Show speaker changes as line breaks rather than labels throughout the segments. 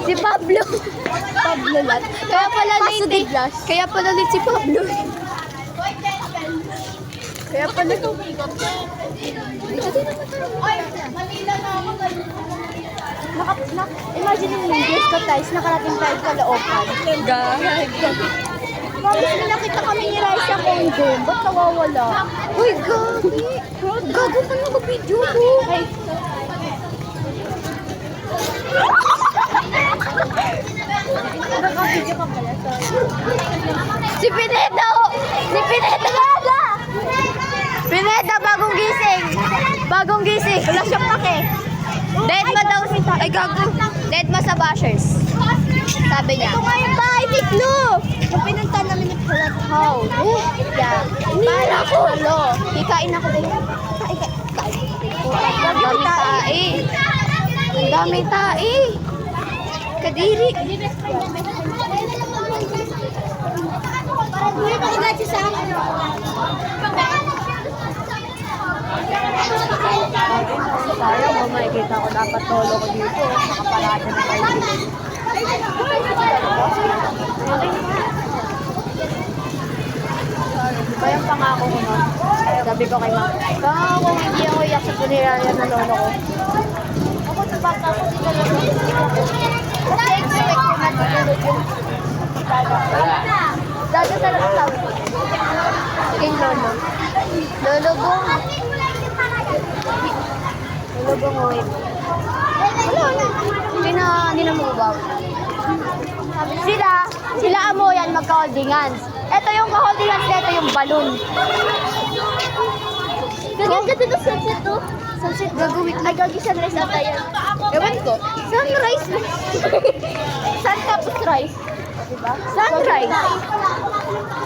Si Pablo. Pablo Lat. Kaya pala late si Pablo. Kaya pala imagine yung videos ko guys, nakarating tayo sa looban. Mami, nakita kami ni Raisa Kondo. Ba't nawawala? Uy, gagi. Gago ka na mag-video ko. Nakaka-video ka pala. Si Pineda! Si Pineda! Pineda, bagong gising. Bagong gising. Wala siyang pake. Dead ma daw si ay gago. Dead ma sa bashers. Sabi niya. Ito nga yung bahay, Tiklo. Yung pinunta namin ni Palat House. Yeah. Para ko. Halo. Kikain ako din. Ang dami tae. Ang dami tae. Kadiri. Sayang mo, makikita ko dapat tolo ko dito. Nakaparada na kayo. Di ba yung pangako ko nun? Sabi ko kay Ma, baka kung hindi ako iyak sa punerarya na lolo ko. Ako sa bata ko, hindi talaga. Kasi expect ko na tulog yung dada sa sabi ko. Kay lolo. Lolo bong. Lolo bong uwit. Wala. Hindi na mababaw. Sila amo yan magka-holdingans. Ito yung ka-holdingans na ito yung balloon. Gaganda na sunset to. Sunset gagawin. Ay, gagi sunrise na tayo. Ewan ko. Sunrise. Sun tapos rise. Diba? Sunrise.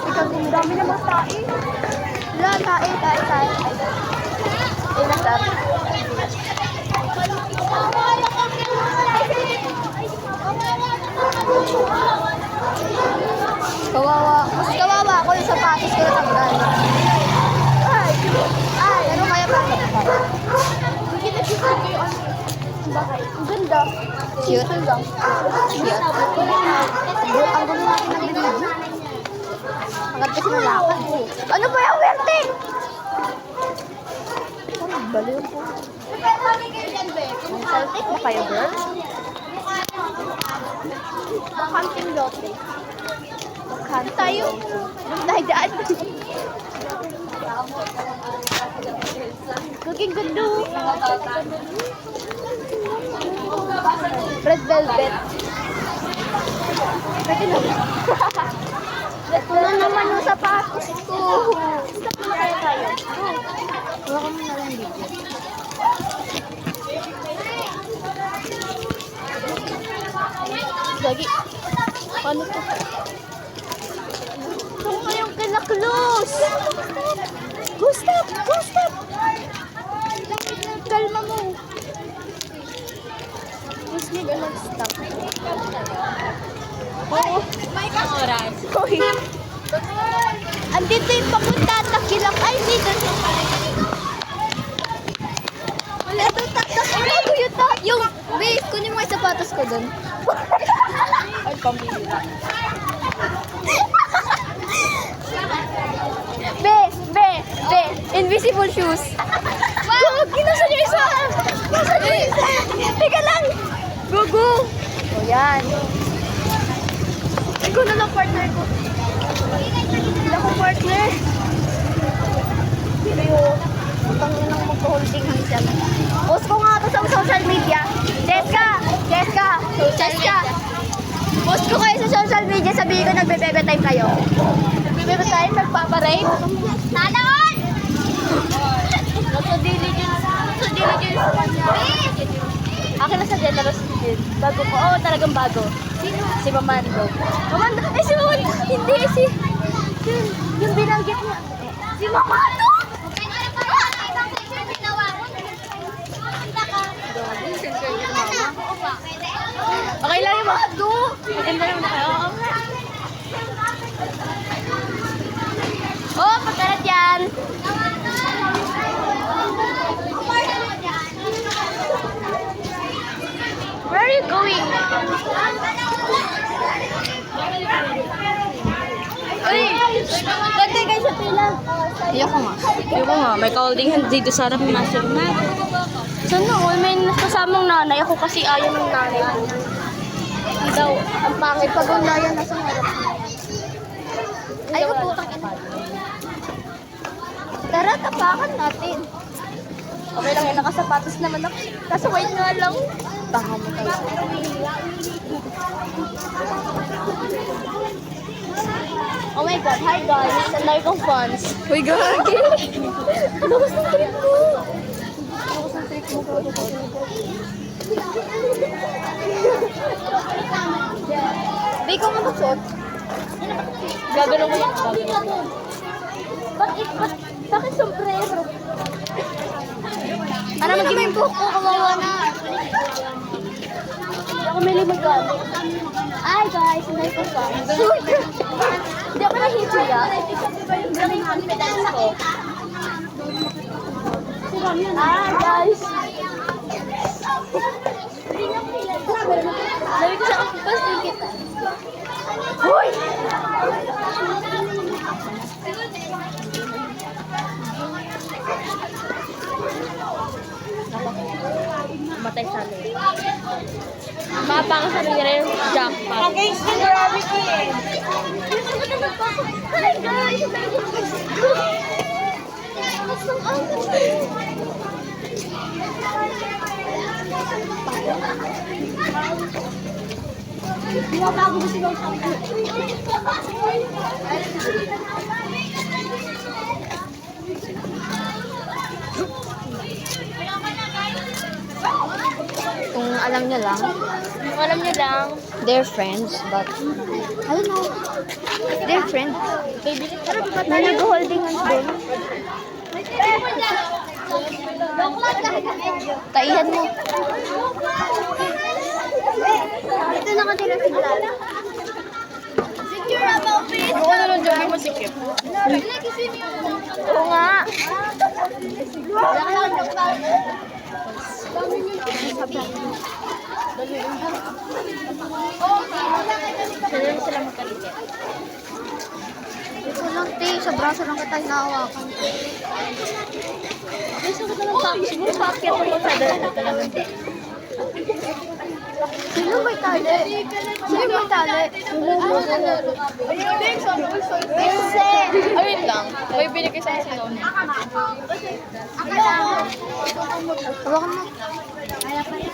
Ikaw din, dami naman tae. Wala, tae. Inasap. Kawawa ako yung sapatos ko natanggal. Ay, ano kaya pa? Hindi na cute ko yung ano. Ang ganda. Cute lang. Cute. Ang gulo natin ng video. Ang ganda siya ng lakad. Ano ba yung werte? Ano, baliw po. Ang saltik mo kayo, girl? Bakanting lote. Tayo. Nagdaan. Cooking gundo. Red velvet. Pwede na. Wala naman yung sapatos ko. Stop na kaya tayo. Wala kami na lang dito. Gagi. Paano to? Ito nga yung kina-close. Go stop! Kalma mo. Please need a mag-stop. Oo. May kang oras. Hoy. Andito yung papunta at nakilak. Ay, dito. Wala ito, taktak. Yung, wait, kunin mo yung sapatos ko dun. Ay, pambili na. Be, invisible shoes. Wow, nasa niyo isa. Teka lang. Go. O yan. Ikaw na lang partner ko. Hindi ako partner. Pero, utang na lang magka-holding hands. Post ko nga ito sa social media. Jessica. Post ko kayo sa social media. Sabihin ko nagbe-bebe time kayo. Nagbe-bebe time? Nagpaparade? Sana all! Nasa diligence akin na sa generous din. Bago ko. Oo, talagang bago. Sino? Si Mamando. Eh, si Mamando! Hindi, yung binanggit niya. Si Mamando! Okay lang yung Mamando. Maganda lang na kayo. Oh, pagkarat yan! you going? Uy! Bantay kayo sa pila.
Ayoko nga. May ka-holding hand dito sa harap ng master na.
Sana all may kasamang nanay. Ako kasi ayaw ng nanay ko. Hindi daw, ang pangit pag ang layan nasa harap. Ay, putang ina. Tara, tapakan natin. Okay lang, nakasapatos naman ako. Kaso white nga lang. Baka mo tayo. Oh my God, hi guys. Ang dami kong fans.
Uy, gagi!
Ano gusto ng trip mo? Ano gusto ng trip mo? Bay, ikaw nga magsuot. Gagano'n ko yan. Bakit sombrero? Para maging yung buhok ko, kawawa na. Hindi ako may maggamit. Ay guys, hindi ko pa. Hindi ako nahihiya. Hindi ako yung confidence ko. Ah, guys. Sabi ko sa kapos din kita. Hoy! Matay sa akin. Mapang sa nila yung jackpot.
Against the gravity eh.
Hi guys! Hindi ako bago gusto ng
Kung alam niya lang,
alam niyo lang.
they're friends, but
I don't know.
they're friends.
Na nag-holding hands din.
Taihan mo.
Ito nakatira si Clara. Secure about this.
Ako na lang jogging masikip.
Oo nga. Sila sila magkalikit.
Ito lang, te. Sa braso lang kita hinahawakan.
Ay, sagot na lang pa. Siguro paakyat mo sa dala talaga. Sino may tali? Sino may tali?
Ayun lang. May binigay sa akin noon.
Hawakan mo.